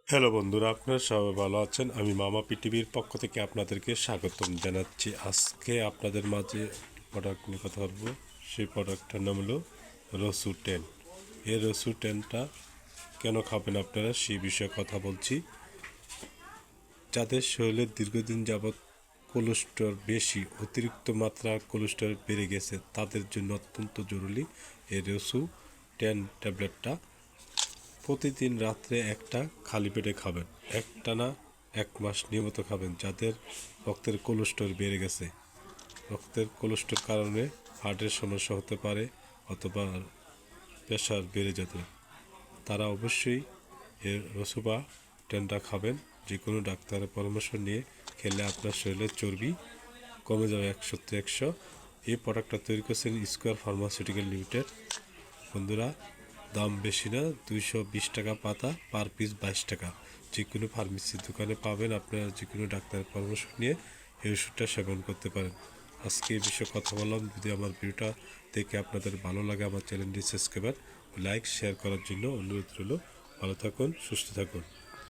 Hello বন্ধুরা, আপনারা সবাই ভালো আছেন? আমি মামা পিটিভির পক্ষ থেকে আপনাদেরকে স্বাগতম জানাচ্ছি। আজকে আপনাদের মাঝে প্রোডাক্ট নিয়ে কথা বলবো। সেই প্রোডাক্টটার নাম হলো রসু 10। এই রসু 10টা কেন খাবেন আপনারা সেই বিষয়ে কথা বলছি। যাদের শরীরে দীর্ঘদিন যাবৎ কোলেস্টেরল বেশি, অতিরিক্ত মাত্রা কোলেস্টেরল বেড়ে গেছে, তাদের জন্য অত্যন্ত জরুরি এই রসু 10 ট্যাবলেটটা। প্রতিদিন রাত্রে একটা খালি পেটে খাবেন, একটানা 1 মাস নিয়মিত খাবেন। যাদের রক্তের কোলেস্টেরল বেড়ে গেছে, রক্তের কোলেস্টেরল কারণে হার্টের সমস্যা হতে পারে অথবা প্রেশার বেড়ে যেতে, তারা অবশ্যই এর রসুবা টেনটা খাবেন। যে কোনো ডাক্তারের পরামর্শ নিয়ে খেলে আপনার শরীরের চর্বি কমে যাবে 100-100। এই প্রোডাক্টটা তৈরি করছেন স্কোয়ার ফার্মাসিউটিক্যাল লিমিটেড। বন্ধুরা, দাম বেশি না, 220 টাকা পাতা, পার পিস 22 টাকা। যে কোনো ফার্মেসির দোকানে পাবেন। আপনারা যে কোনো ডাক্তারের পরামর্শ নিয়ে এই ওষুধটা সেবন করতে পারেন। আজকে এই বিষয়ে কথা বললাম। যদি আমার ভিডিওটা দেখে আপনাদের ভালো লাগে, আমার চ্যানেলটি সাবস্ক্রাইব, লাইক, শেয়ার করার জন্য অনুরোধ রইল। ভালো থাকুন, সুস্থ থাকুন।